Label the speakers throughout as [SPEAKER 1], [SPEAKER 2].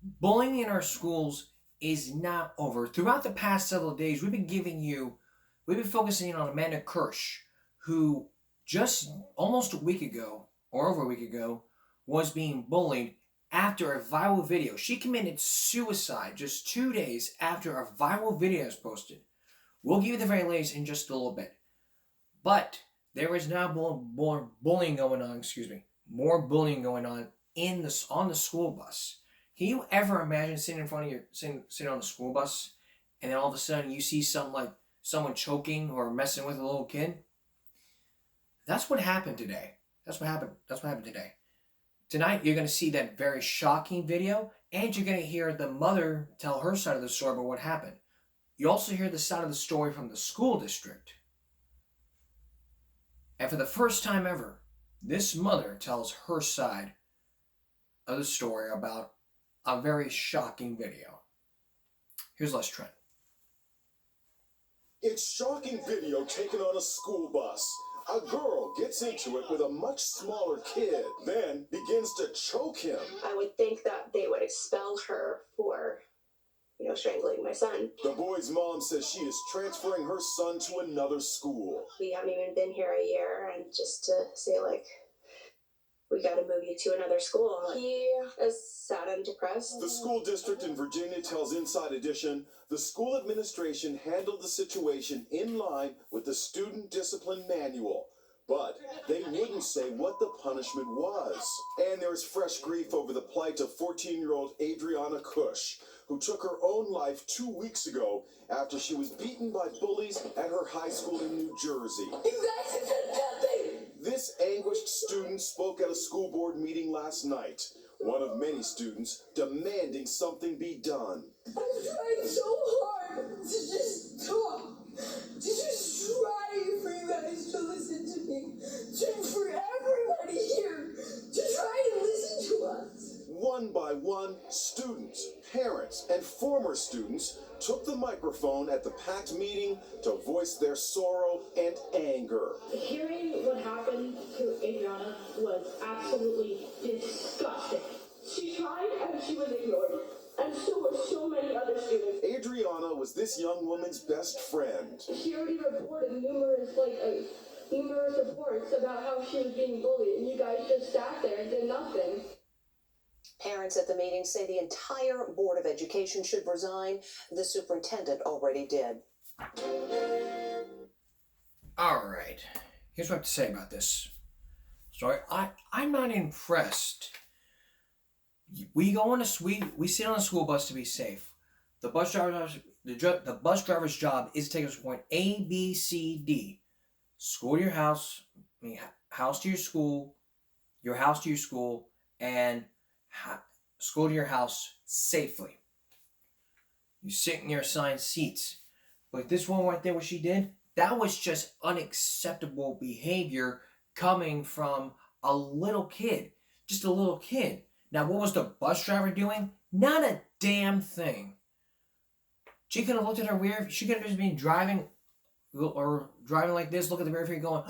[SPEAKER 1] Bullying in our schools is not over. Throughout the past several days, we've been focusing on Amanda Kirsch, who just almost a week ago, or over a week ago, was being bullied after a viral video. She committed suicide just 2 days after a viral video was posted. We'll give you the very latest in just a little bit. But there is now more bullying going on, more bullying going on on the school bus. Can you ever imagine sitting in front of sitting on the school bus, and then all of a sudden you see someone choking or messing with a little kid? That's what happened today. That's what happened today. Tonight you're gonna see that very shocking video, and you're gonna hear the mother tell her side of the story about what happened. You also hear the side of the story from the school district. And for the first time ever, this mother tells her side of the story about a very shocking video. Here's Les Trent.
[SPEAKER 2] It's shocking video taken on a school bus. A girl gets into it with a much smaller kid, then begins to choke him.
[SPEAKER 3] I would think that they would expel her for, strangling my son.
[SPEAKER 2] The boy's mom says she is transferring her son to another school.
[SPEAKER 3] We haven't even been here a year, and just to say, we got to move you to another school. He is sad and depressed.
[SPEAKER 2] The school district in Virginia tells Inside Edition the school administration handled the situation in line with the student discipline manual, but they wouldn't say what the punishment was. And there's fresh grief over the plight of 14-year-old Adriana Cush, who took her own life 2 weeks ago after she was beaten by bullies at her high school in New Jersey. This anguished student spoke at a school board meeting last night, one of many students demanding something be done.
[SPEAKER 4] I'm trying so hard to just talk, to just try for you guys to listen to me, for everybody here to try and listen to us.
[SPEAKER 2] One by one, students, parents, and former students took the microphone at the packed meeting to voice their sorrow and anger.
[SPEAKER 5] Hearing what happened to Adriana was absolutely disgusting.
[SPEAKER 4] She tried and she was ignored, and so were so many other students.
[SPEAKER 2] Adriana was this young woman's best friend.
[SPEAKER 4] She already reported numerous reports about how she was being bullied, and you guys just sat there and did nothing.
[SPEAKER 6] Parents at the meeting say the entire Board of Education should resign. The superintendent already did.
[SPEAKER 1] All right. Here's what I have to say about this story. I'm not impressed. We sit on a school bus to be safe. The bus driver's job is to take us from point A, B, C, D. School to your house, house to your school, your house to your school, and school to your house safely. You sit in your assigned seats. But this one right there, what she did, that was just unacceptable behavior coming from a little kid. Just a little kid. Now, what was the bus driver doing? Not a damn thing. She could have looked at her rear. She could have just been driving like this, look at the rear view going,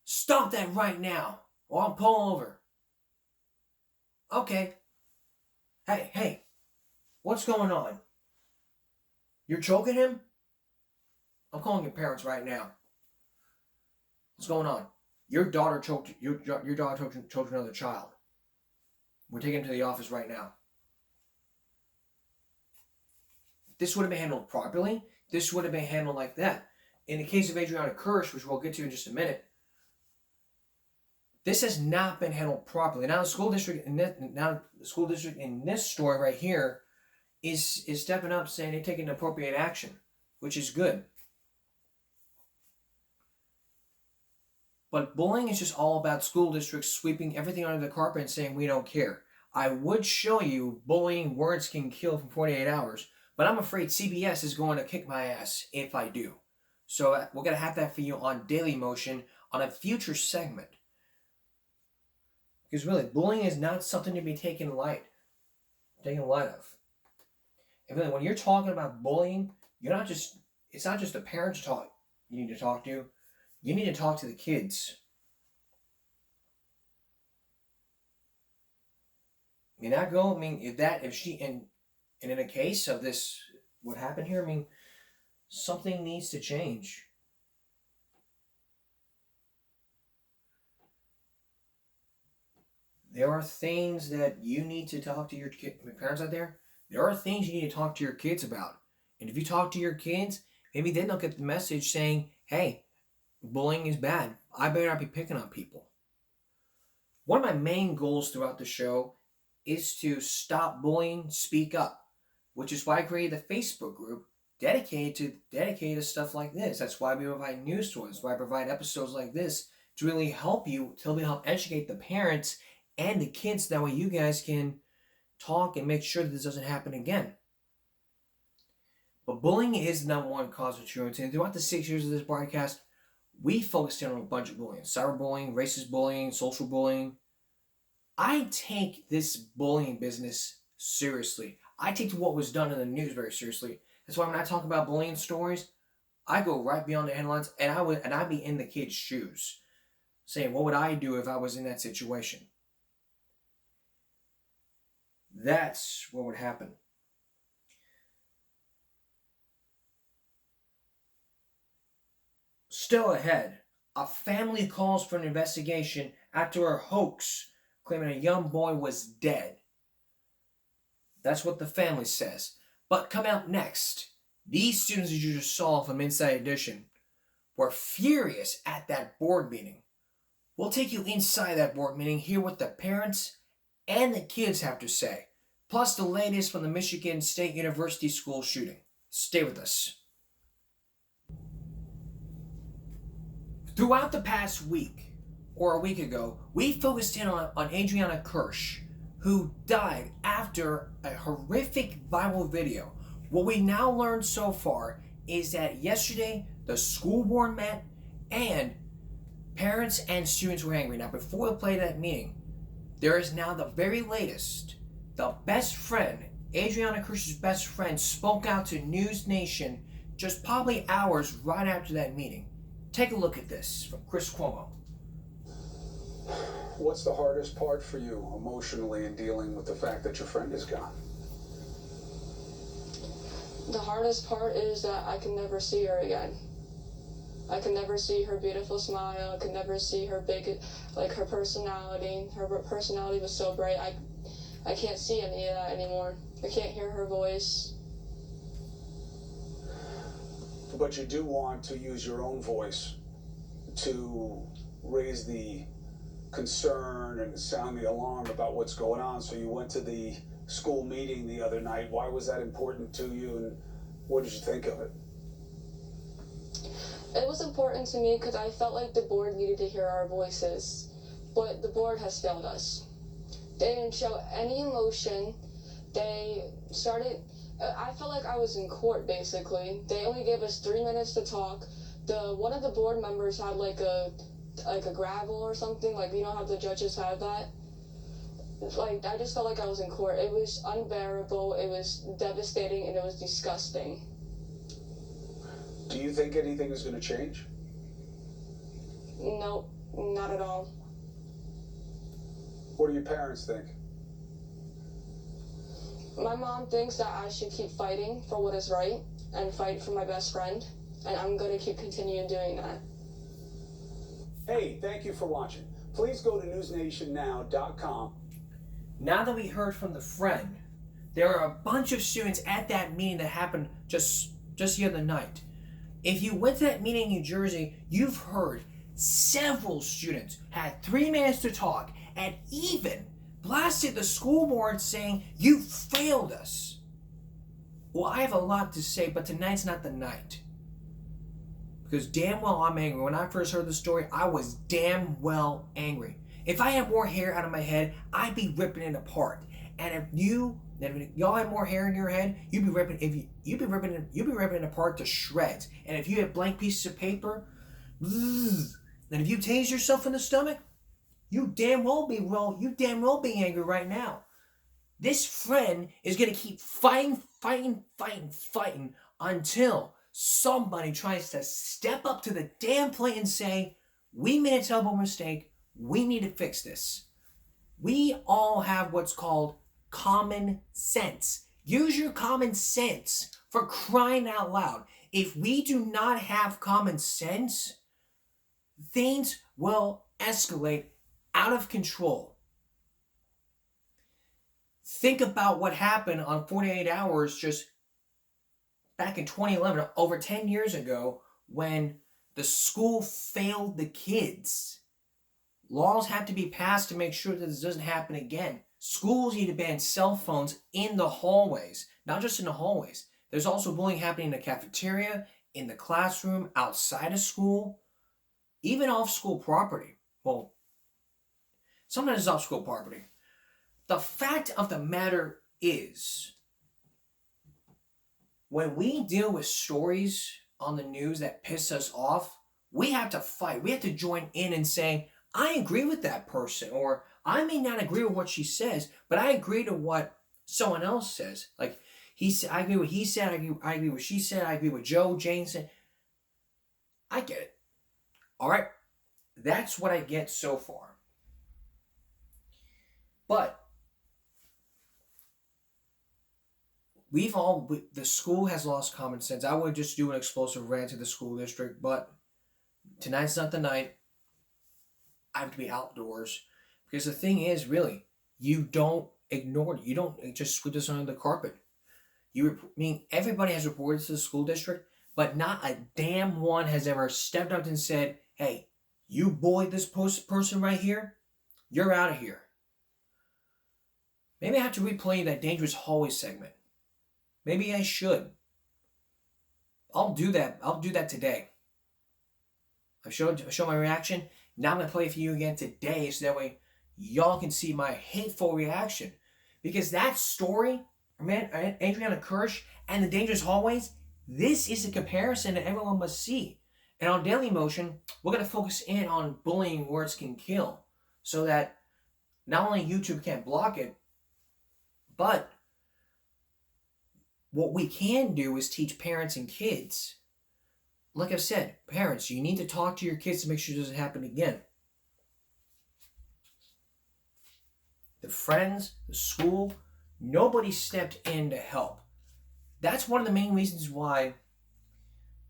[SPEAKER 1] stop that right now, or I'll pull over. Okay. Hey, what's going on? You're choking him? I'm calling your parents right now. What's going on? Your daughter choked another child. We're taking him to the office right now. This would have been handled properly. This would have been handled like that. In the case of Adriana Kirsch, which we'll get to in just a minute, this has not been handled properly. Now the school district in this story right here is stepping up, saying they're taking appropriate action, which is good. But bullying is just all about school districts sweeping everything under the carpet and saying we don't care. I would show you bullying words can kill for 48 hours, but I'm afraid CBS is going to kick my ass if I do. So we're going to have that for you on Daily Motion on a future segment. Because really, bullying is not something to be taken light of. And really, when you're talking about bullying, it's not just the parents you need to talk to. You need to talk to the kids. I mean, that girl, I mean, if she, and in a case of this, what happened here, I mean, something needs to change. There are things that you need to talk to your parents out there. There are things you need to talk to your kids about. And if you talk to your kids, maybe they don't get the message saying, hey, bullying is bad. I better not be picking on people. One of my main goals throughout the show is to stop bullying, speak up, which is why I created the Facebook group dedicated to stuff like this. That's why we provide news stories, why I provide episodes like this to really help you, to help educate the parents and the kids. That way you guys can talk and make sure that this doesn't happen again. But bullying is the number one cause of truancy. And throughout the 6 years of this broadcast, we focused in on a bunch of bullying. Cyberbullying, racist bullying, social bullying. I take this bullying business seriously. I take what was done in the news very seriously. That's why when I talk about bullying stories, I go right beyond the headlines, and I'd be in the kid's shoes, saying, what would I do if I was in that situation? That's what would happen. Still ahead, a family calls for an investigation after a hoax claiming a young boy was dead. That's what the family says. But coming up next, these students that you just saw from Inside Edition were furious at that board meeting. We'll take you inside that board meeting, hear what the parents and the kids have to say, plus the latest from the Michigan State University school shooting. Stay with us. Throughout the past week, or a week ago, we focused in on Adriana Kirsch, who died after a horrific viral video. What we now learned so far is that yesterday the school board met and parents and students were angry. Now, before we play that meeting, there is now the very latest. The best friend, Adriana Kirsch's best friend, spoke out to News Nation just probably hours right after that meeting. Take a look at this from Chris Cuomo.
[SPEAKER 7] What's the hardest part for you emotionally in dealing with the fact that your friend is gone?
[SPEAKER 8] The hardest part is that I can never see her again. I can never see her beautiful smile. I can never see her her personality. Her personality was so bright. I can't see any of that anymore. I can't hear her voice.
[SPEAKER 7] But you do want to use your own voice to raise the concern and sound the alarm about what's going on. So you went to the school meeting the other night. Why was that important to you, and what did you think of it?
[SPEAKER 8] It was important to me because I felt like the board needed to hear our voices, but the board has failed us. They didn't show any emotion. They started, I felt like I was in court basically. They only gave us 3 minutes to talk. One of the board members had like a gravel or something, like you know how the judges have that? Like, I just felt like I was in court. It was unbearable, it was devastating, and it was disgusting.
[SPEAKER 7] Do you think anything is going to change?
[SPEAKER 8] Nope, not at all.
[SPEAKER 7] What do your parents think?
[SPEAKER 8] My mom thinks that I should keep fighting for what is right and fight for my best friend, and I'm going to keep continuing doing that.
[SPEAKER 7] Hey, thank you for watching. Please go to newsnationnow.com.
[SPEAKER 1] Now that we heard from the friend, there are a bunch of students at that meeting that happened just the other night. If you went to that meeting in New Jersey, you've heard several students had 3 minutes to talk and even blasted the school board saying, you failed us. Well, I have a lot to say, but tonight's not the night. Because damn well I'm angry. When I first heard the story, I was damn well angry. If I had more hair out of my head, I'd be ripping it apart. And if y'all had more hair in your head, you'd be ripping it apart to shreds. And if you had blank pieces of paper, and if you tased yourself in the stomach, you damn well be angry right now. This friend is gonna keep fighting until somebody tries to step up to the damn plate and say, we made a terrible mistake, we need to fix this. We all have what's called common sense. Use your common sense, for crying out loud. If we do not have common sense, things will escalate out of control. Think about what happened on 48 Hours just back in 2011, over 10 years ago, when the school failed the kids. Laws have to be passed to make sure that this doesn't happen again. Schools need to ban cell phones in the hallways, not just in the hallways. There's also bullying happening in the cafeteria, in the classroom, outside of school, even off school property. Well, sometimes it's off school property. The fact of the matter is, when we deal with stories on the news that piss us off, we have to fight. We have to join in and say, I agree with that person, or I may not agree with what she says, but I agree to what someone else says. Like, I agree with what he said, I agree with what she said, I agree with Joe, Jane said. I get it. All right? That's what I get so far. But the school has lost common sense. I would just do an explosive rant to the school district, but tonight's not the night. I have to be outdoors. Because the thing is, really, you don't ignore it. You don't just sweep this under the carpet. Everybody has reported to the school district, but not a damn one has ever stepped up and said, hey, you bullied this person right here, you're out of here. Maybe I have to replay that Dangerous Hallway segment. Maybe I should. I'll do that. I'll do that today. I showed my reaction. Now I'm going to play it for you again today so that way y'all can see my hateful reaction. Because that story, man, Adriana Kirsch and the Dangerous Hallways, this is a comparison that everyone must see. And on Daily Motion, we're going to focus in on bullying words can kill. So that not only YouTube can't block it, but what we can do is teach parents and kids. Like I've said, parents, you need to talk to your kids to make sure it doesn't happen again. The friends, the school, nobody stepped in to help. That's one of the main reasons why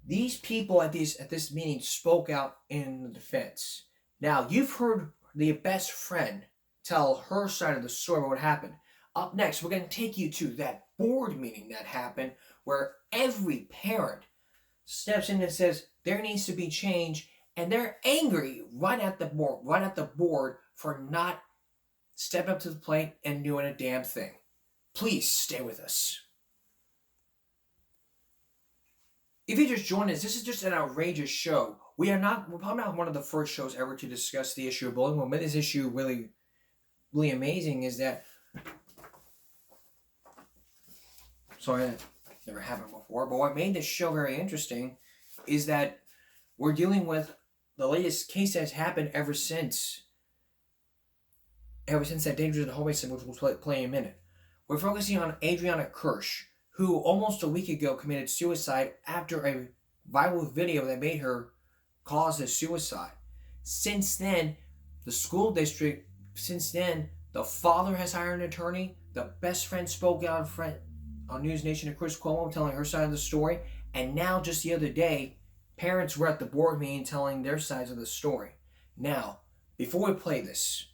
[SPEAKER 1] these people at this meeting spoke out in the defense. Now, you've heard the best friend tell her side of the story about what happened. Up next, we're going to take you to that board meeting that happened where every parent steps in and says there needs to be change, and they're angry right at the board for not stepping up to the plate and doing a damn thing. Please stay with us. If you just joined us, this is just an outrageous show. We're probably not one of the first shows ever to discuss the issue of bullying. What made this issue really, really amazing is that, sorry, that never happened before, but what made this show very interesting is that we're dealing with the latest case that's happened ever since that Dangerous Hallway segment, which we'll play in a minute. We're focusing on Adriana Kirsch, who almost a week ago committed suicide after a viral video that made her cause a suicide. Since then, the school district, the father has hired an attorney, the best friend spoke out on News Nation to Chris Cuomo telling her side of the story, and now just the other day, parents were at the board meeting telling their sides of the story. Now, before we play this,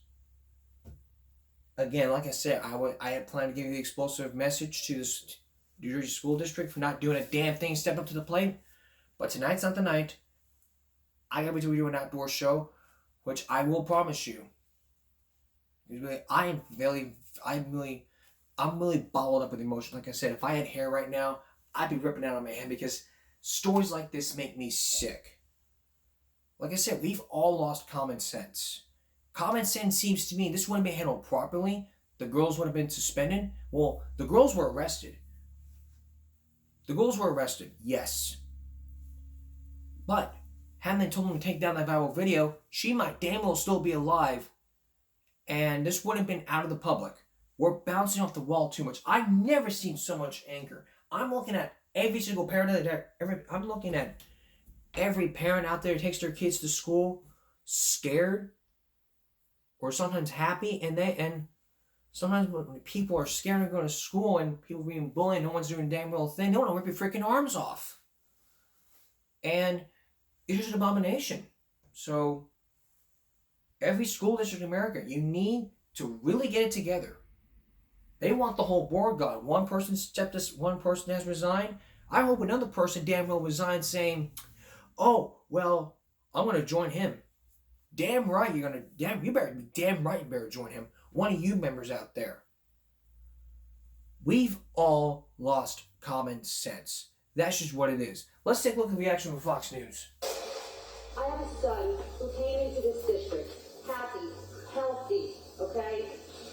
[SPEAKER 1] again, like I said, I had planned to give you the explosive message to this New Jersey school district for not doing a damn thing, step up to the plate. But tonight's not the night. I gotta be doing an outdoor show, which I will promise you. I'm really bottled up with emotion. Like I said, if I had hair right now, I'd be ripping out on my head because stories like this make me sick. Like I said, we've all lost common sense. Common sense seems to me this wouldn't be handled properly. The girls would have been suspended. Well, the girls were arrested. Yes. But hadn't they told them to take down that viral video, she might damn well still be alive, and this wouldn't have been out of the public. We're bouncing off the wall too much. I've never seen so much anger. I'm looking at every single parent I'm looking at every parent out there who takes their kids to school scared or sometimes happy, and Sometimes when people are scared of going to school and people are being bullied, no one's doing a damn well thing, they want to rip your freaking arms off. And it's just an abomination. So, every school district in America, you need to really get it together. They want the whole board gone. One person has resigned. I hope another person damn well resigns saying, oh, well, I'm going to join him. Damn right you better be damn right you better join him. One of you members out there. We've all lost common sense. That's just what it is. Let's take a look at the reaction from Fox News.
[SPEAKER 9] I have a son who came into this district happy, healthy, okay?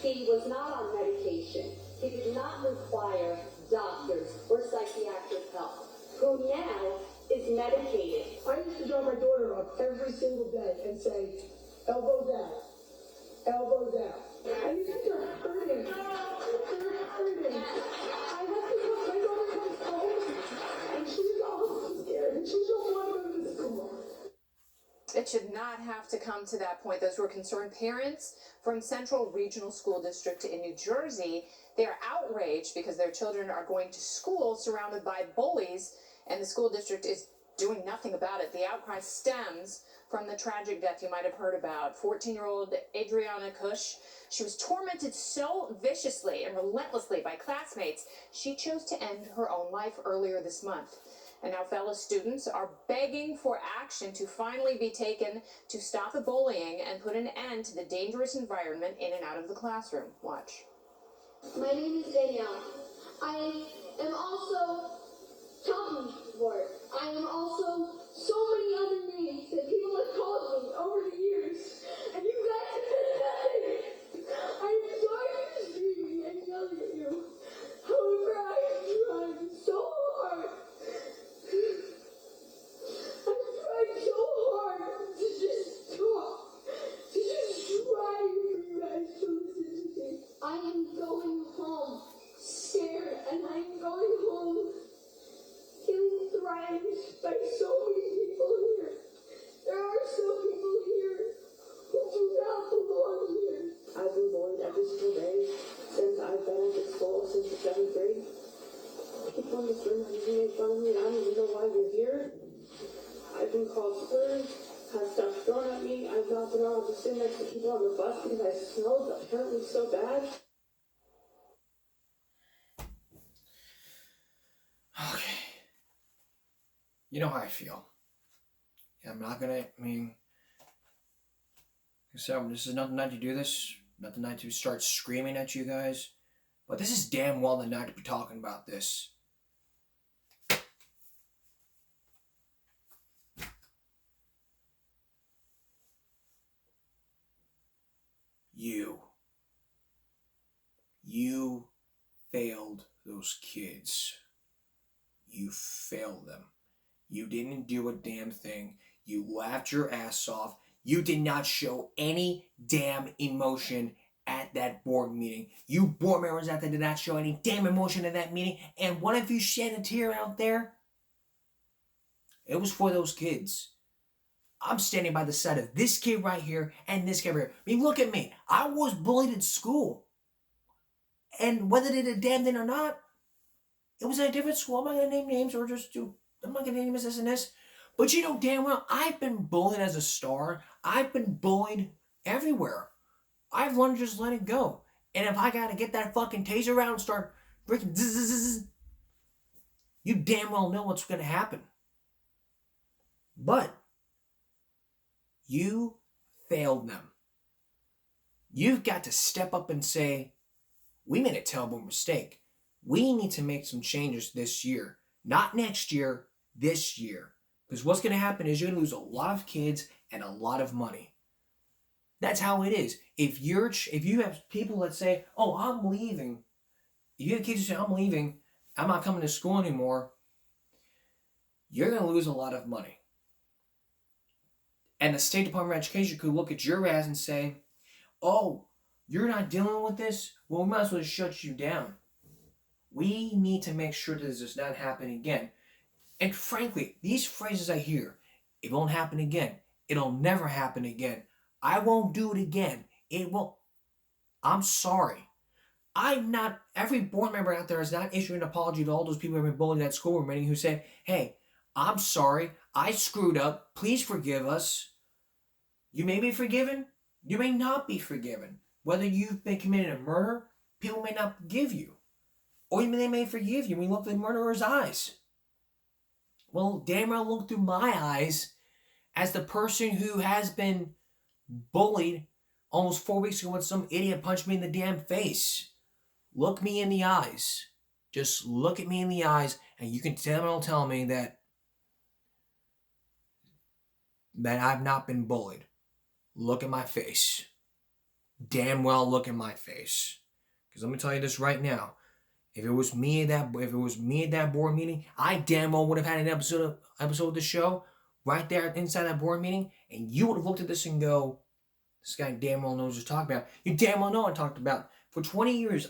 [SPEAKER 9] He was not on medication. He did not require doctors or psychiatric help. Who now is medicated.
[SPEAKER 4] I used to drop my daughter off every single day and say, elbow down, elbow down. And you guys are hurting. They're hurting. I have to come, my daughter comes home and she's all scared and she don't want to go to school.
[SPEAKER 10] It should not have to come to that point. Those were concerned parents from Central Regional School District in New Jersey. They are outraged because their children are going to school surrounded by bullies, and the school district is doing nothing about it. The outcry stems from the tragic death you might have heard about. 14-year-old Adriana Kush. She was tormented so viciously and relentlessly by classmates, she chose to end her own life earlier this month. And now fellow students are begging for action to finally be taken to stop the bullying and put an end to the dangerous environment in and out of the classroom. Watch.
[SPEAKER 9] My name is Danielle. I am also Tommy Ward. I am also so many other names that people have called me over the years. And you guys have done nothing. I am sorry for screaming and yelling at you. However, I am trying so hard. I'm trying so hard to just talk, to just try for you guys to listen to me. I am going home scared, and I'm going home feeling threatened by so many people here. There are some people here who do not belong here. I've been bullied every single day since I've been at this school, since the 7th grade. People in this room are using make fun of me, and I don't even know why you're here. I've been called slurs, had stuff thrown at me. I've not been able to sit next to people on the bus because I smelled apparently so bad.
[SPEAKER 1] Okay. You know how I feel. I'm not gonna, so this is not the night to do this, not the night to start screaming at you guys, but this is damn well the night to be talking about this. You failed those kids. You failed them. You didn't do a damn thing. You laughed your ass off. You did not show any damn emotion at that board meeting. You board members out there did not show any damn emotion at that meeting. And what if you shed a tear out there? It was for those kids. I'm standing by the side of this kid right here and this kid right here. Look at me. I was bullied in school. And whether they did a damn thing or not, it was at a different school. I'm not going to name names or I'm not going to name this and this. But you know damn well, I've been bullied as a star. I've been bullied everywhere. I've learned to just let it go. And if I got to get that fucking taser out and start freaking zzz, you damn well know what's going to happen. But you failed them. You've got to step up and say, we made a terrible mistake. We need to make some changes this year. Not next year, this year. Because what's going to happen is you're going to lose a lot of kids and a lot of money. That's how it is. If you have people that say, oh, I'm leaving. If you have kids who say, I'm leaving, I'm not coming to school anymore, you're going to lose a lot of money. And the State Department of Education could look at your ass and say, oh, you're not dealing with this? Well, we might as well just shut you down. We need to make sure that this does not happen again. And frankly, these phrases I hear, it won't happen again. It'll never happen again. I won't do it again. It won't. I'm sorry. Every board member out there is not issuing an apology to all those people who have been bullied at school meeting who say, hey, I'm sorry, I screwed up, please forgive us. You may be forgiven, you may not be forgiven. Whether you've been committed a murder, people may not forgive you. Or even they may forgive you when you look through the murderer's eyes. Well, damn well look through my eyes as the person who has been bullied almost 4 weeks ago when some idiot punched me in the damn face. Look me in the eyes. Just look at me in the eyes and you can tell me that I've not been bullied. Look at my face. Damn well look at my face. Because let me tell you this right now. If it was me at that board meeting, I damn well would have had an episode of the show right there inside that board meeting, and you would have looked at this and go, this guy damn well knows what he's talking about. You damn well know what I'm talking about. For 20 years,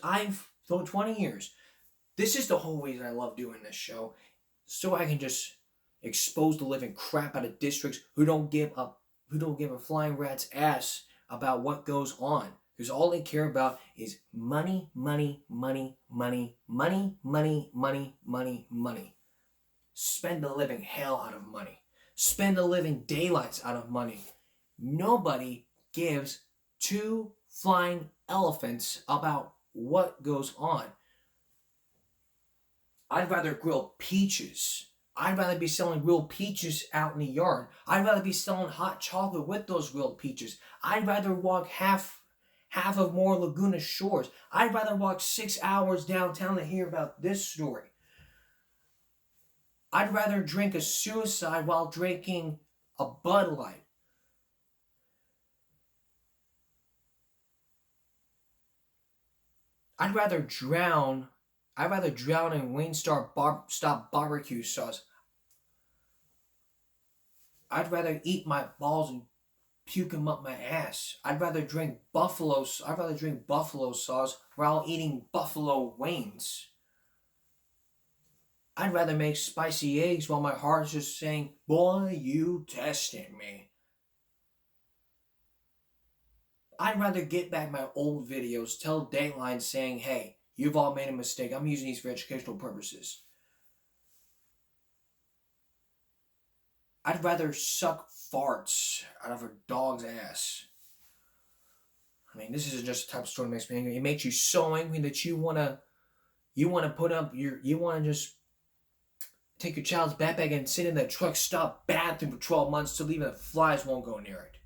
[SPEAKER 1] this is the whole reason I love doing this show. So I can just expose the living crap out of districts who don't give a flying rat's ass about what goes on. Because all they care about is money, money, money, money, money, money, money, money, money. Spend the living hell out of money. Spend the living daylights out of money. Nobody gives two flying elephants about what goes on. I'd rather grill peaches. I'd rather be selling grilled peaches out in the yard. I'd rather be selling hot chocolate with those grilled peaches. I'd rather walk half of more Laguna Shores. I'd rather walk 6 hours downtown to hear about this story. I'd rather drink a suicide while drinking a Bud Light. I'd rather drown in Wingstop barbecue sauce. I'd rather eat my balls and puke them up my ass. I'd rather drink buffalo sauce while eating buffalo wings. I'd rather make spicy eggs while my heart's just saying, boy, you testing me. I'd rather get back my old videos, tell Dateline saying, hey, you've all made a mistake. I'm using these for educational purposes. I'd rather suck farts out of a dog's ass. I mean, this isn't just the type of story that makes me angry. It makes you so angry that you wanna just take your child's backpack and sit in the truck stop bathroom for 12 months till even the flies won't go near it.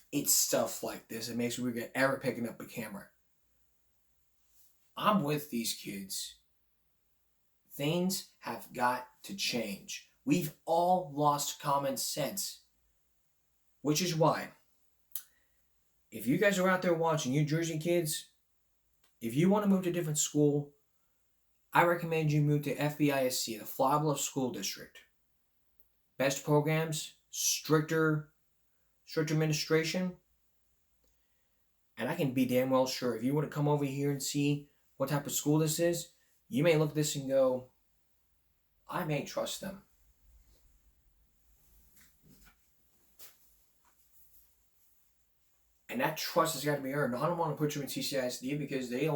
[SPEAKER 1] It's stuff like this that makes me regret ever picking up a camera. I'm with these kids. Things have got to change. We've all lost common sense. Which is why, if you guys are out there watching, you Jersey kids, if you want to move to a different school, I recommend you move to FBISC, the Flower Bluff School District. Best programs, stricter administration, and I can be damn well sure if you want to come over here and see what type of school this is, you may look at this and go, I may trust them. And that trust has got to be earned. I don't want to put you in CCISD because they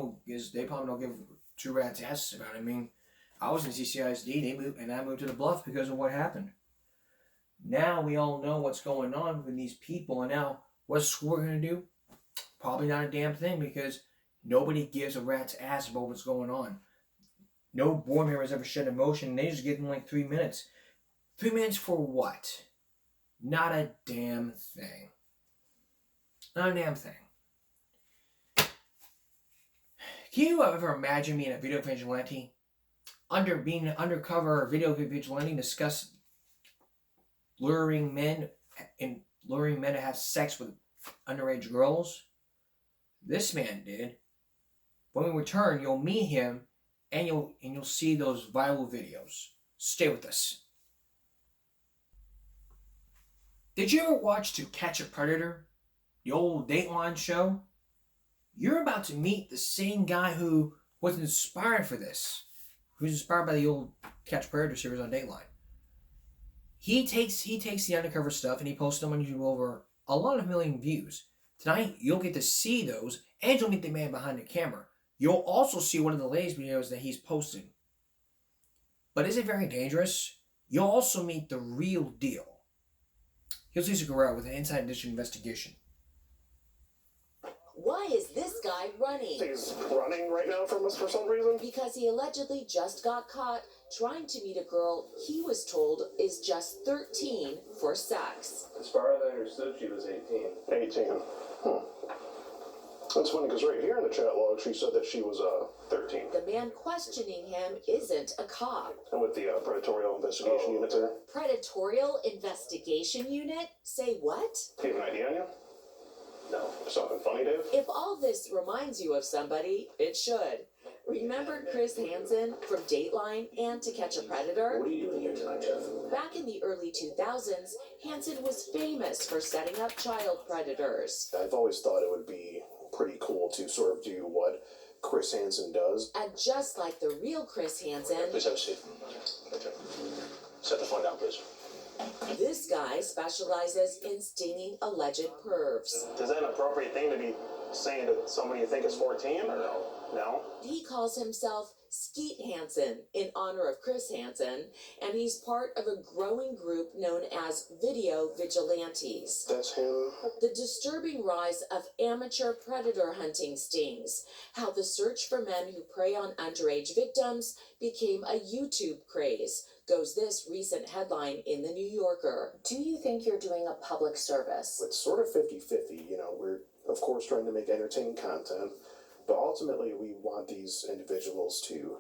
[SPEAKER 1] probably don't give two rats asses about it. I mean, I was in CCISD, and I moved to the Bluff because of what happened. Now we all know what's going on with these people, and now what's school going to do? Probably not a damn thing because nobody gives a rat's ass about what's going on. No board member has ever shed a motion, and they just give them like 3 minutes. 3 minutes for what? Not a damn thing. Not a damn thing. Can you ever imagine being a video vigilante? Being an undercover video vigilante, discuss luring men to have sex with underage girls? This man did. When we return, you'll meet him and you'll see those viral videos. Stay with us. Did you ever watch To Catch a Predator? The old Dateline show? You're about to meet the same guy who was inspired for this. Who's inspired by the old Catch a Predator series on Dateline. He takes the undercover stuff and he posts them on YouTube over a lot of million views. Tonight, you'll get to see those, and you'll meet the man behind the camera. You'll also see one of the latest videos that he's posting. But is it very dangerous? You'll also meet the real deal. Here's Lisa Guerrero with an Inside Edition investigation.
[SPEAKER 11] Why is this guy running?
[SPEAKER 12] He's running right now from us for some reason.
[SPEAKER 11] Because he allegedly just got caught trying to meet a girl he was told is just 13 for sex.
[SPEAKER 12] As far as I understood, she was 18. 18. That's funny because right here in the chat log, she said that she was 13.
[SPEAKER 11] The man questioning him isn't a cop.
[SPEAKER 12] And with the Predatorial Investigation Unit there.
[SPEAKER 11] Predatorial Investigation Unit? Say what?
[SPEAKER 12] Do you have an idea on you? No. Something funny, Dave?
[SPEAKER 11] If all this reminds you of somebody, it should. Remember Chris Hansen from Dateline and To Catch a Predator?
[SPEAKER 12] What are you doing here tonight, Jeff?
[SPEAKER 11] Back in the early 2000s, Hansen was famous for setting up child predators.
[SPEAKER 12] I've always thought it would be pretty cool to sort of do what Chris Hansen does.
[SPEAKER 11] And just like the real Chris Hansen,
[SPEAKER 12] Please have a seat. Set the phone down, please.
[SPEAKER 11] this guy specializes in stinging alleged pervs.
[SPEAKER 12] Is that an appropriate thing to be saying to somebody you think is 14 or no? No?
[SPEAKER 11] He calls himself Skeet Hansen in honor of Chris Hansen, and he's part of a growing group known as Video Vigilantes.
[SPEAKER 12] That's him.
[SPEAKER 11] The disturbing rise of amateur predator hunting stings, how the search for men who prey on underage victims became a YouTube craze, goes this recent headline in the New Yorker.
[SPEAKER 6] Do you think you're doing a public service?
[SPEAKER 12] It's sort of 50-50. You know, we're, of course, trying to make entertaining content, but ultimately we want these individuals to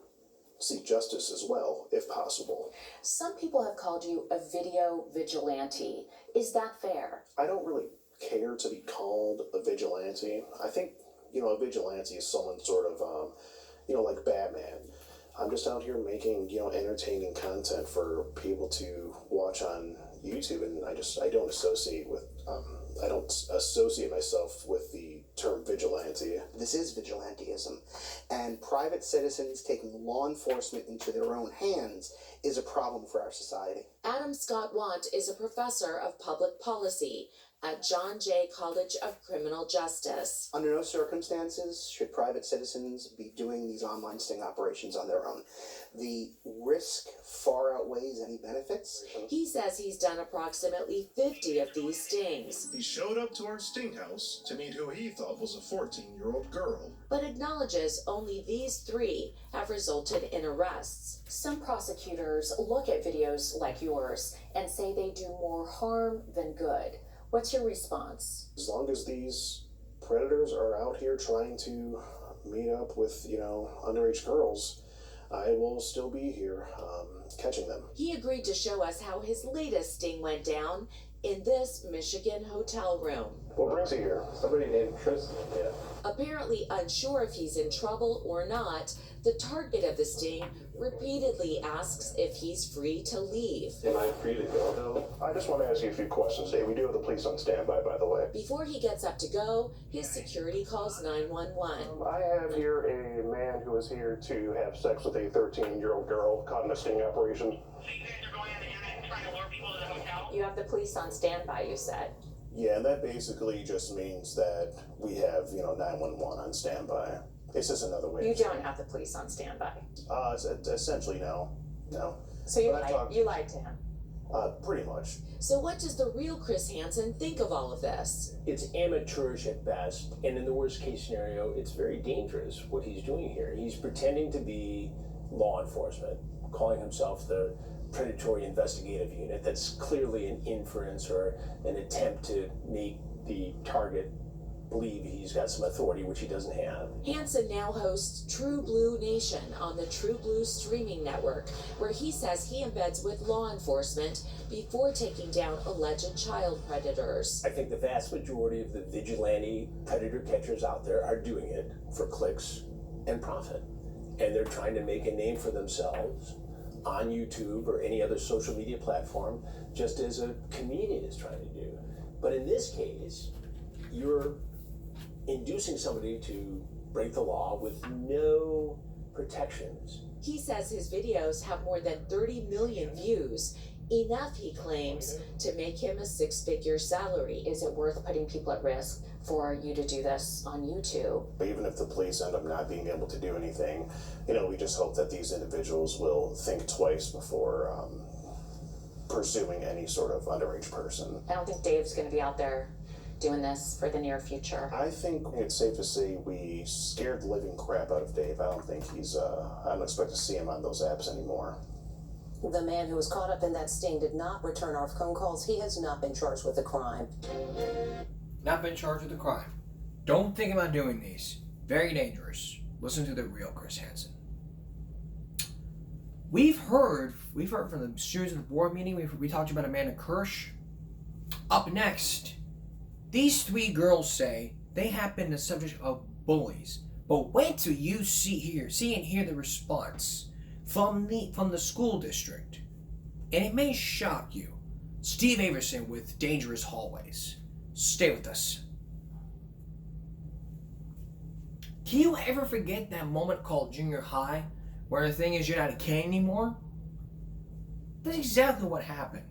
[SPEAKER 12] seek justice as well, if possible.
[SPEAKER 6] Some people have called you a video vigilante. Is that fair?
[SPEAKER 12] I don't really care to be called a vigilante. I think, you know, a vigilante is someone sort of, you know, like Batman. I'm just out here making, you know, entertaining content for people to watch on YouTube, and I don't associate with, I don't associate myself with the term vigilante.
[SPEAKER 13] This is vigilantism, and private citizens taking law enforcement into their own hands is a problem for our society.
[SPEAKER 11] Adam Scott Want is a professor of public policy at John Jay College of Criminal Justice.
[SPEAKER 13] Under no circumstances should private citizens be doing these online sting operations on their own. The risk far outweighs any benefits.
[SPEAKER 11] He says he's done approximately 50 of these stings,
[SPEAKER 14] He showed up to our sting house to meet who he thought was a 14-year-old girl.
[SPEAKER 11] but acknowledges only these 3 have resulted in arrests.
[SPEAKER 6] Some prosecutors look at videos like yours and say they do more harm than good. What's your response?
[SPEAKER 12] As long as these predators are out here trying to meet up with, you know, underage girls, I will still be here catching them.
[SPEAKER 11] He agreed to show us how his latest sting went down in this Michigan hotel room.
[SPEAKER 12] What brings you here?
[SPEAKER 15] Somebody named Tristan, yeah.
[SPEAKER 11] Apparently unsure if he's in trouble or not, the target of the sting repeatedly asks if he's free to leave.
[SPEAKER 15] Am I free to go, though?
[SPEAKER 12] I just want to ask you a few questions, Dave. We do have the police on standby, by the way.
[SPEAKER 11] Before he gets up to go, his security calls 911.
[SPEAKER 12] I have here a man who is here to have sex with a 13-year-old girl caught in a sting operation.
[SPEAKER 6] You have the police on standby, you said.
[SPEAKER 12] Yeah, and that basically just means that we have, you know, 911 on standby. It's just another way.
[SPEAKER 6] You don't have the police on standby.
[SPEAKER 12] Essentially, no.
[SPEAKER 6] So you lied to him.
[SPEAKER 12] Pretty much.
[SPEAKER 11] So what does the real Chris Hansen think of all of this?
[SPEAKER 15] It's amateurish at best, and in the worst case scenario, it's very dangerous what he's doing here. He's pretending to be law enforcement, calling himself the Predatory Investigative Unit. That's clearly an inference or an attempt to make the target believe he's got some authority, which he doesn't have.
[SPEAKER 11] Hansen now hosts True Blue Nation on the True Blue streaming network, where he says he embeds with law enforcement before taking down alleged child predators.
[SPEAKER 15] I think the vast majority of the vigilante predator catchers out there are doing it for clicks and profit. And they're trying to make a name for themselves on YouTube or any other social media platform, just as a comedian is trying to do. But in this case, you're inducing somebody to break the law with no protections.
[SPEAKER 11] He says his videos have more than 30 million views enough, he claims, to make him a six-figure salary.
[SPEAKER 6] Is it worth putting people at risk for you to do this on YouTube?
[SPEAKER 12] Even if the police end up not being able to do anything, we just hope that these individuals will think twice before pursuing any sort of underage person.
[SPEAKER 6] I don't think Dave's going to be out there doing this for the near future.
[SPEAKER 12] I think it's safe to say we scared the living crap out of Dave. I don't think I don't expect to see him on those apps anymore.
[SPEAKER 16] The man who was caught up in that sting did not return our phone calls. He has not been charged with a crime.
[SPEAKER 1] Not been charged with a crime. Don't think about doing these. Very dangerous. Listen to the real Chris Hansen. We've heard from the students at the board meeting. We talked about Amanda Kirsch. Up next, these three girls say they have been the subject of bullies. But wait till you see and hear the response from the school district. And it may shock you. Steve Averson with Dangerous Hallways. Stay with us. Can you ever forget that moment called junior high, where the thing is you're not a kid anymore? That's exactly what happened.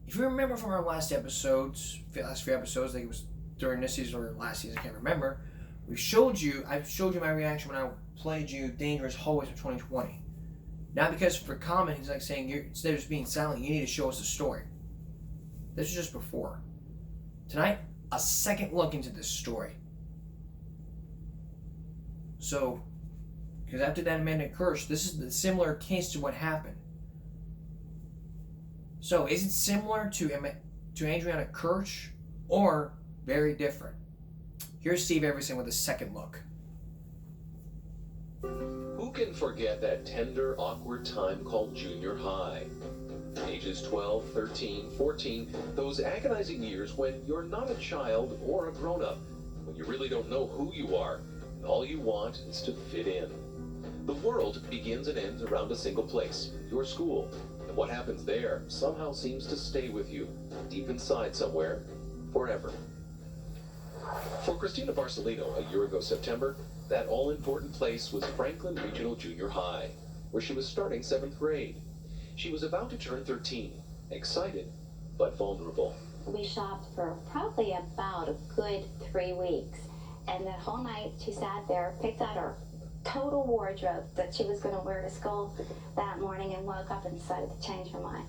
[SPEAKER 1] If you remember from our last few episodes, I think it was during this season or last season, I can't remember, I showed you my reaction when I played you Dangerous Hallways of 2020. Not because for comment, he's like saying, instead of just being silent, you need to show us a story. This was just before. Tonight, a second look into this story. So, because after that Amanda Kirsch, this is the similar case to what happened. So, is it similar to Adriana Kirsch or very different? Here's Steve Everson with a second look.
[SPEAKER 17] Who can forget that tender, awkward time called junior high? Ages 12, 13, 14, those agonizing years when you're not a child or a grown-up, when you really don't know who you are, and all you want is to fit in. The world begins and ends around a single place, your school, and what happens there somehow seems to stay with you, deep inside somewhere, forever. For Christina Barcelino, a year ago September, that all-important place was Franklin Regional Junior High, where she was starting 7th grade. She was about to turn 13, excited, but vulnerable.
[SPEAKER 18] We shopped for probably about a good 3 weeks, and that whole night she sat there, picked out her total wardrobe that she was going to wear to school that morning, and woke up and decided to change her mind.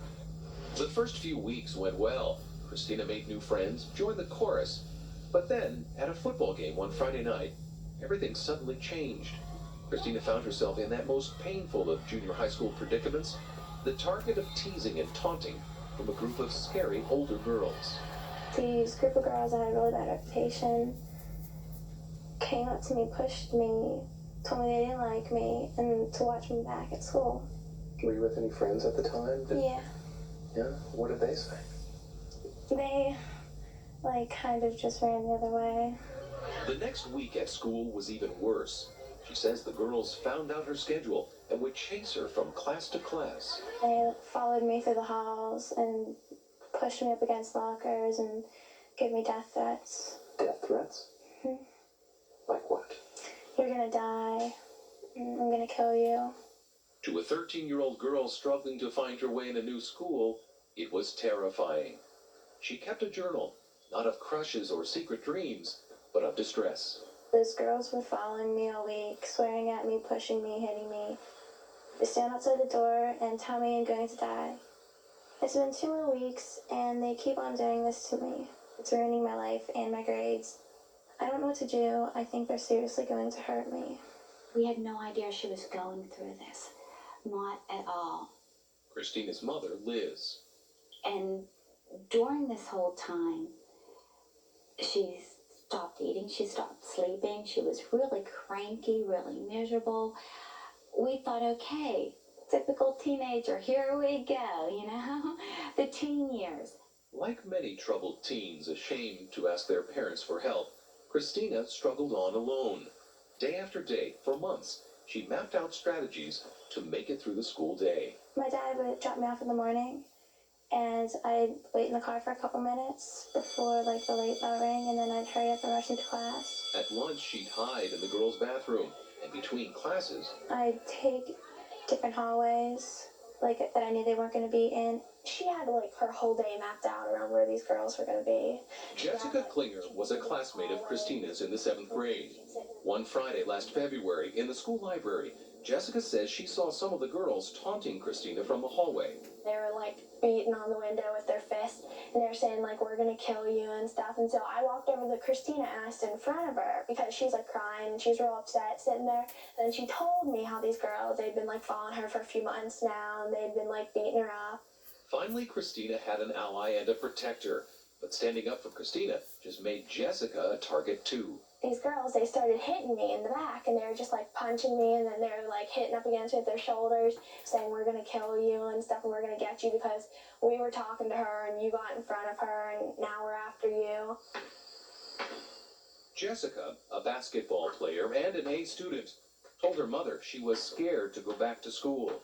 [SPEAKER 17] The first few weeks went well. Christina made new friends, joined the chorus, but then, at a football game one Friday night, everything suddenly changed. Christina found herself in that most painful of junior high school predicaments, the target of teasing and taunting from a group of scary older girls.
[SPEAKER 18] These group of girls that had a really bad reputation came up to me, pushed me, told me they didn't like me, and to watch me back at school.
[SPEAKER 17] Were you with any friends at the time?
[SPEAKER 18] Yeah.
[SPEAKER 17] Yeah? What did they say?
[SPEAKER 18] They, kind of just ran the other way.
[SPEAKER 17] The next week at school was even worse. She says the girls found out her schedule and would chase her from class to class.
[SPEAKER 18] They followed me through the halls and pushed me up against lockers and gave me death threats.
[SPEAKER 17] Death threats?
[SPEAKER 18] Mm-hmm.
[SPEAKER 17] Like what?
[SPEAKER 18] You're gonna die. I'm gonna kill you.
[SPEAKER 17] To a 13-year-old girl struggling to find her way in a new school, it was terrifying. She kept a journal, not of crushes or secret dreams, but of distress.
[SPEAKER 18] Those girls were following me all week, swearing at me, pushing me, hitting me. They stand outside the door and tell me I'm going to die. It's been 2 more weeks, and they keep on doing this to me. It's ruining my life and my grades. I don't know what to do. I think they're seriously going to hurt me.
[SPEAKER 19] We had no idea she was going through this. Not at all.
[SPEAKER 17] Christina's mother, Liz.
[SPEAKER 19] And during this whole time, she stopped eating, she stopped sleeping, she was really cranky, really miserable. We thought, okay, typical teenager, here we go, the teen years.
[SPEAKER 17] Like many troubled teens ashamed to ask their parents for help, Christina struggled on alone. Day after day, for months, she mapped out strategies to make it through the school day.
[SPEAKER 18] My dad would drop me off in the morning, and I'd wait in the car for a couple minutes before the late bell rang, and then I'd hurry up and rush into class.
[SPEAKER 17] At lunch, she'd hide in the girls' bathroom, and between classes,
[SPEAKER 18] I'd take different hallways like that I knew they weren't going to be in. She had like her whole day mapped out around where these girls were going to be.
[SPEAKER 17] Jessica Klinger was a classmate of Christina's in the 7th grade. One Friday last February, in the school library, Jessica says she saw some of the girls taunting Christina from the hallway.
[SPEAKER 18] They were like beating on the window with their fists, and they were saying like, we're gonna kill you and stuff. And so I walked over to Christina and I stood in front of her because she's like crying and she's real upset sitting there. And then she told me how these girls, they'd been like following her for a few months now, and they'd been like beating her up.
[SPEAKER 17] Finally, Christina had an ally and a protector, but standing up for Christina just made Jessica a target too.
[SPEAKER 18] These girls, they started hitting me in the back, and they were just like punching me, and then they were like hitting up against me with their shoulders, saying we're gonna kill you and stuff, and we're gonna get you because we were talking to her and you got in front of her, and now we're after you.
[SPEAKER 17] Jessica, a basketball player and an A student, told her mother she was scared to go back to school.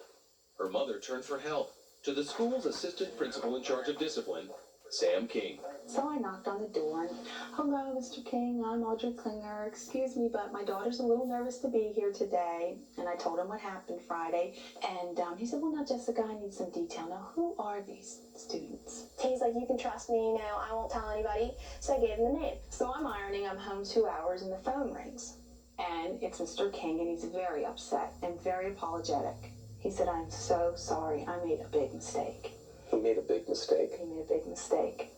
[SPEAKER 17] Her mother turned for help to the school's assistant principal in charge of discipline, Sam King.
[SPEAKER 20] So I knocked on the door and, hello, Mr. King, I'm Audrey Klinger. Excuse me, but my daughter's a little nervous to be here today. And I told him what happened Friday. And he said, well, now, Jessica, I need some detail. Now, who are these students?
[SPEAKER 18] He's like, you can trust me, you know, I won't tell anybody. So I gave him the name.
[SPEAKER 20] So I'm ironing, I'm home 2 hours, and the phone rings. And it's Mr. King, and he's very upset and very apologetic. He said, I'm so sorry, I made a big mistake.
[SPEAKER 15] He made a big mistake.
[SPEAKER 20] He made a big mistake.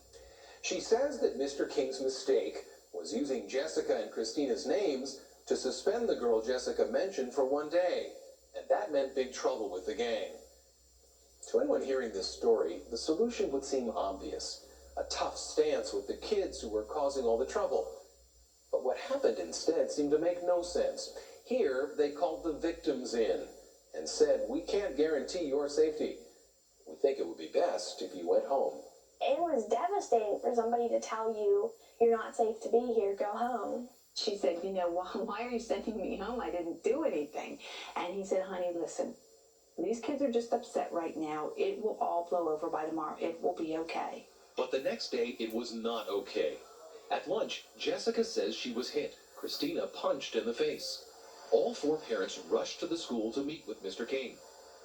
[SPEAKER 15] She says that Mr. King's mistake was using Jessica and Christina's names to suspend the girl Jessica mentioned for 1 day, and that meant big trouble with the gang. To anyone hearing this story, the solution would seem obvious: a tough stance with the kids who were causing all the trouble. But what happened instead seemed to make no sense. Here, they called the victims in and said, we can't guarantee your safety. We think it would be best if you went home.
[SPEAKER 18] It was devastating for somebody to tell you, you're not safe to be here, go home.
[SPEAKER 20] She said, you know, why are you sending me home? I didn't do anything. And he said, honey, listen, these kids are just upset right now. It will all blow over by tomorrow. It will be okay.
[SPEAKER 17] But the next day, it was not okay. At lunch, Jessica says she was hit. Christina punched in the face. All 4 parents rushed to the school to meet with Mr. King.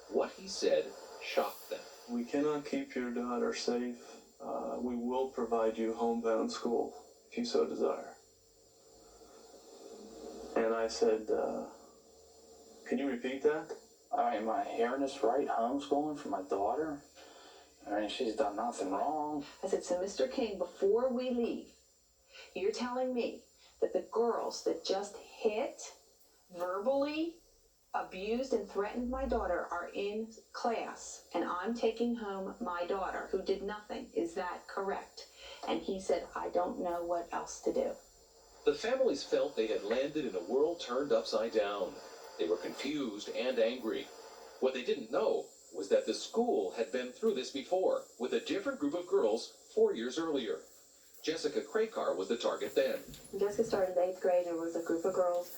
[SPEAKER 17] What he said shocked them.
[SPEAKER 21] We cannot keep your daughter safe. We will provide you homebound school if you so desire. And I said, can you repeat that?
[SPEAKER 22] Am I hearing this right? Homeschooling for my daughter? I mean, she's done nothing wrong.
[SPEAKER 20] I said, so Mr. King, before we leave, you're telling me that the girls that just hit, verbally abused and threatened my daughter are in class, and I'm taking home my daughter who did nothing. Is that correct? And he said, I don't know what else to do.
[SPEAKER 17] The families felt they had landed in a world turned upside down. They were confused and angry. What they didn't know was that the school had been through this before with a different group of girls 4 years earlier. Jessica Krakar was the target then.
[SPEAKER 20] Jessica started in 8th grade. There was a group of girls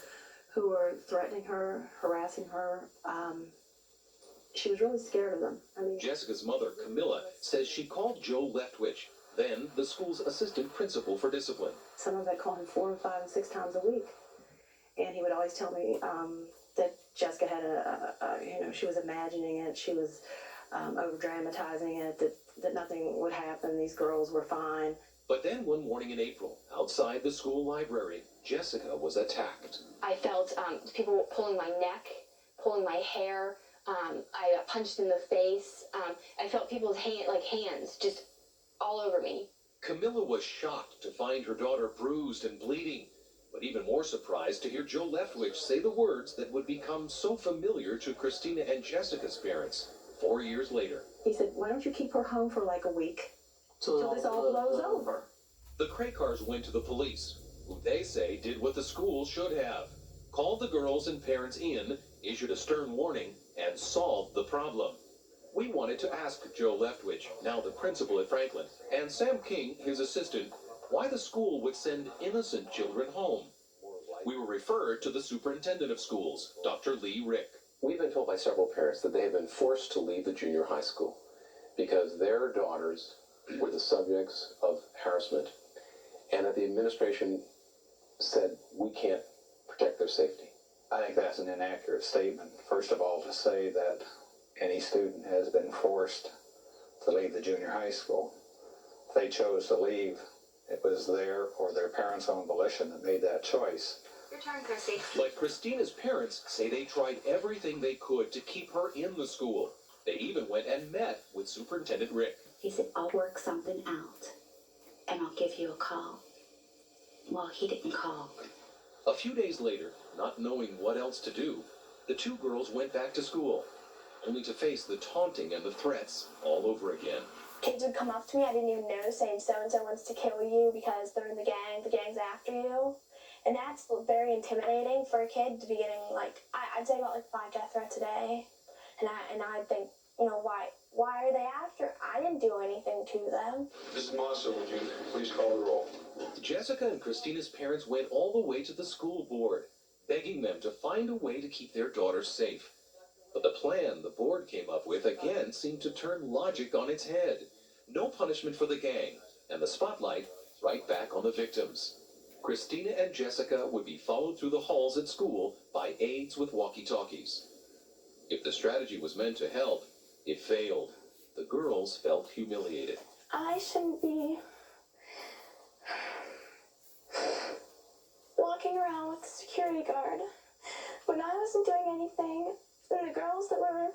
[SPEAKER 20] who were threatening her, harassing her. She was really scared of them. I mean,
[SPEAKER 17] Jessica's mother, Camilla, says she called Joe Leftwich, then the school's assistant principal for discipline.
[SPEAKER 20] some of it called him 4 and 5 and 6 times a week. And he would always tell me that Jessica had she was imagining it, she was over-dramatizing it, that nothing would happen, these girls were fine.
[SPEAKER 17] But then one morning in April, outside the school library, Jessica was attacked.
[SPEAKER 3] I felt people pulling my neck, pulling my hair. I got punched in the face. I felt people's hands just all over me.
[SPEAKER 17] Camilla was shocked to find her daughter bruised and bleeding, but even more surprised to hear Joe Leftwich say the words that would become so familiar to Christina and Jessica's parents 4 years later.
[SPEAKER 20] He said, why don't you keep her home for like a week till this all blows over?
[SPEAKER 17] The Krakars went to the police, who they say did what the school should have. Called the girls and parents in, issued a stern warning, and solved the problem. We wanted to ask Joe Leftwich, now the principal at Franklin, and Sam King, his assistant, why the school would send innocent children home. We were referred to the superintendent of schools, Dr. Lee Rick.
[SPEAKER 15] We've been told by several parents that they have been forced to leave the junior high school because their daughters were the subjects of harassment, and that the administration said we can't protect their safety.
[SPEAKER 22] I think that's an inaccurate statement. First of all, to say that any student has been forced to leave the junior high school. If they chose to leave, it was their or their parents' own volition that made that choice.
[SPEAKER 3] Your turn, Chrissy.
[SPEAKER 17] But Christina's parents say they tried everything they could to keep her in the school. They even went and met with Superintendent Rick.
[SPEAKER 19] He said, I'll work something out, and I'll give you a call. Well, he didn't call.
[SPEAKER 17] A few days later, not knowing what else to do, the two girls went back to school, only to face the taunting and the threats all over again.
[SPEAKER 18] Kids would come up to me I didn't even know, saying so-and-so wants to kill you because they're in the gang's after you. And that's very intimidating for a kid to be getting, like, I'd say about, 5 death threats a day. And I'd think, why are they after? I didn't do anything to them.
[SPEAKER 7] Mrs. Mosso, would you please call the roll?
[SPEAKER 17] Jessica and Christina's parents went all the way to the school board, begging them to find a way to keep their daughter safe. But the plan the board came up with again seemed to turn logic on its head. No punishment for the gang, and the spotlight right back on the victims. Christina and Jessica would be followed through the halls at school by aides with walkie-talkies. If the strategy was meant to help, it failed. The girls felt humiliated.
[SPEAKER 18] I shouldn't be walking around with a security guard when I wasn't doing anything, and the girls that were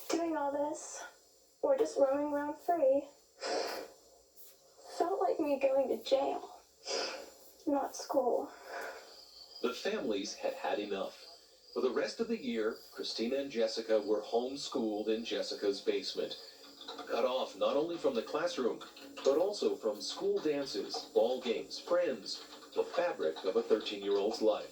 [SPEAKER 18] doing all this were just roaming around free. Felt like me going to jail, not school.
[SPEAKER 17] The families had had enough. For the rest of the year, Christina and Jessica were homeschooled in Jessica's basement, cut off not only from the classroom, but also from school dances, ball games, friends, the fabric of a 13-year-old's life.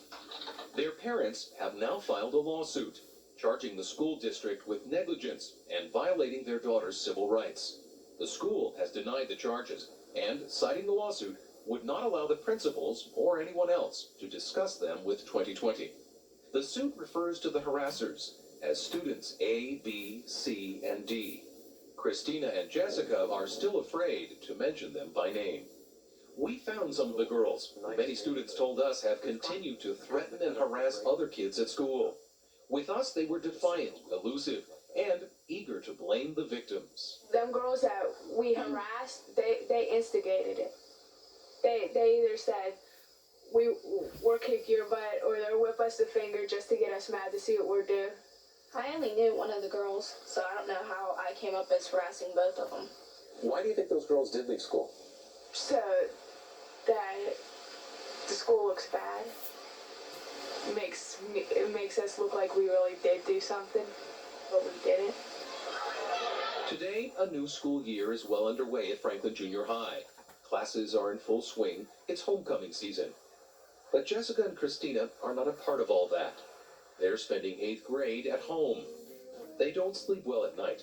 [SPEAKER 17] Their parents have now filed a lawsuit, charging the school district with negligence and violating their daughter's civil rights. The school has denied the charges and, citing the lawsuit, would not allow the principals or anyone else to discuss them with 2020. The suit refers to the harassers as students A, B, C, and D. Christina and Jessica are still afraid to mention them by name. We found some of the girls, who many students told us have continued to threaten and harass other kids at school. With us, they were defiant, elusive, and eager to blame the victims.
[SPEAKER 8] Them girls that we harassed, they instigated it. They either said, we'll kick your butt, or they'll whip us the finger just to get us mad to see what we're doing. I only knew one of the girls, so I don't know how I came up as harassing both of them.
[SPEAKER 15] Why do you think those girls did leave school?
[SPEAKER 8] So that the school looks bad. It makes us look like we really did do something, but we didn't.
[SPEAKER 17] Today, a new school year is well underway at Franklin Junior High. Classes are in full swing. It's homecoming season. But Jessica and Christina are not a part of all that. They're spending 8th grade at home. They don't sleep well at night,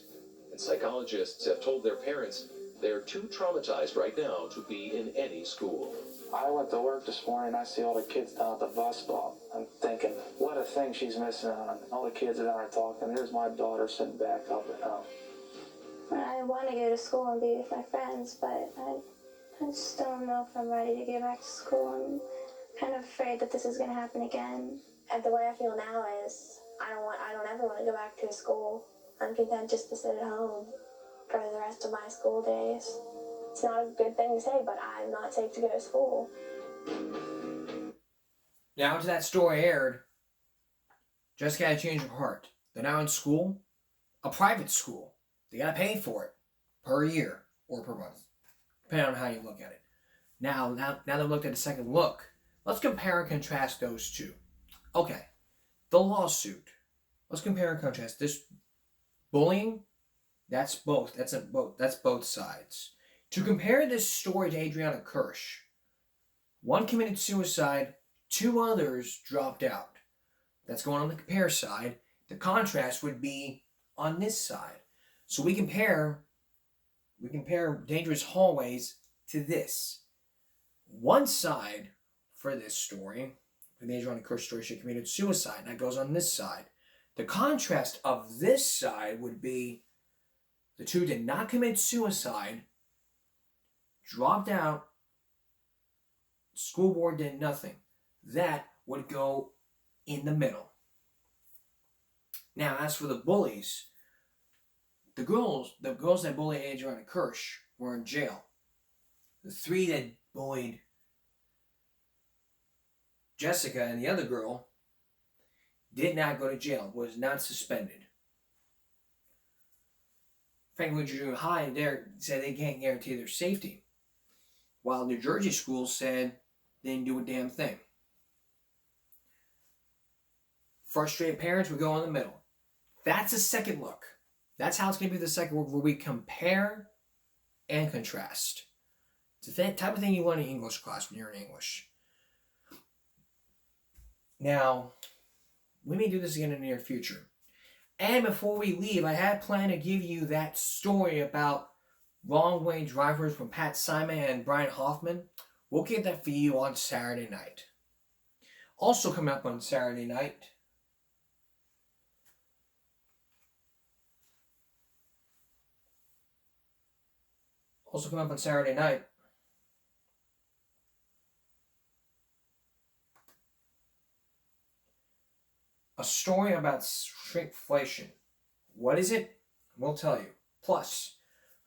[SPEAKER 17] and psychologists have told their parents they're too traumatized right now to be in any school.
[SPEAKER 22] I went to work this morning, I see all the kids down at the bus stop. I'm thinking, what a thing she's missing on. All the kids are down there talking. There's my daughter sitting back up at home.
[SPEAKER 18] I want to go to school and be with my friends, but I just don't know if I'm ready to get back to school. I'm kind of afraid that this is going to happen again. And the way I feel now is I don't ever want to go back to school. I'm content just to sit at home for the rest of my school days. It's not a good thing to say, but I'm not safe to go to school.
[SPEAKER 1] Now, after that story aired, Jessica had a change of heart. They're now in school, a private school. They got to pay for it per year or per month, depending on how you look at it. Now that we looked at a second look, let's compare and contrast those two. Okay, the lawsuit. Let's compare and contrast. This bullying, that's both sides. To compare this story to Adriana Kirsch, one committed suicide, 2 others dropped out. That's going on the compare side. The contrast would be on this side. So we compare Dangerous Hallways to this. One side for this story, for the Adriana Kirsch story, she committed suicide, and that goes on this side. The contrast of this side would be the 2 did not commit suicide, dropped out, school board did nothing. That would go in the middle. Now, as for the bullies, the girls that bullied Adriana Kirsch were in jail. The 3 that bullied Jessica and the other girl did not go to jail, was not suspended. Franklin Junior High there said they can't guarantee their safety, while New Jersey schools said they didn't do a damn thing. Frustrated parents would go in the middle. That's a second look. That's how it's going to be the second look, where we compare and contrast. It's the type of thing you learn in English class when you're in English. Now, we may do this again in the near future. And before we leave, I had planned to give you that story about wrong way drivers from Pat Simon and Brian Hoffman. We'll get that for you on Saturday night. Also coming up on Saturday night, a story about shrinkflation. What is it? We'll tell you. Plus,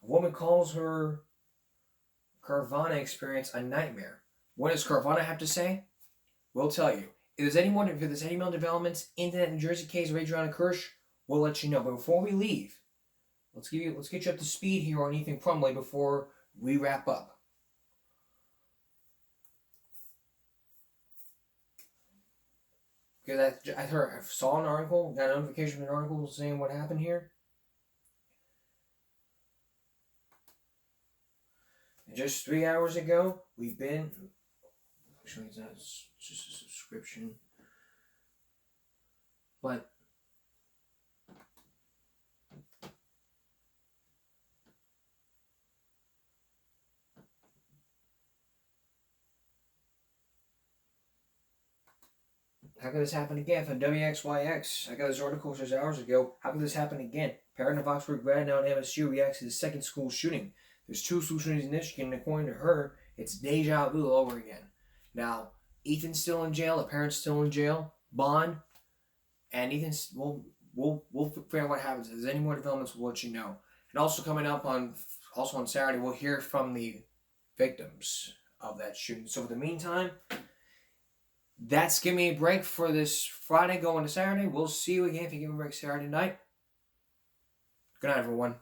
[SPEAKER 1] a woman calls her Carvana experience a nightmare. What does Carvana have to say? We'll tell you. If there's any more developments into that New Jersey case of Adriana Kirsch, we'll let you know. But before we leave, let's get you up to speed here on Ethan Crumbley before we wrap up. Because I saw an article, got a notification from an article saying what happened here. And just 3 hours ago, actually it's not just a subscription, but how could this happen again? From WXYX, I got this article 6 hours ago. How could this happen again? Parent of Oxford grad now at MSU reacts to the second school shooting. There's 2 school shootings in Michigan, and according to her, it's deja vu all over again. Now, Ethan's still in jail, the parent's still in jail, bond, and Ethan's, we'll figure out what happens. If there's any more developments, we'll let you know. And also coming up on Saturday, we'll hear from the victims of that shooting. So in the meantime, that's Give Me a Break for this Friday going to Saturday. We'll see you again if you give me a break Saturday night. Good night, everyone.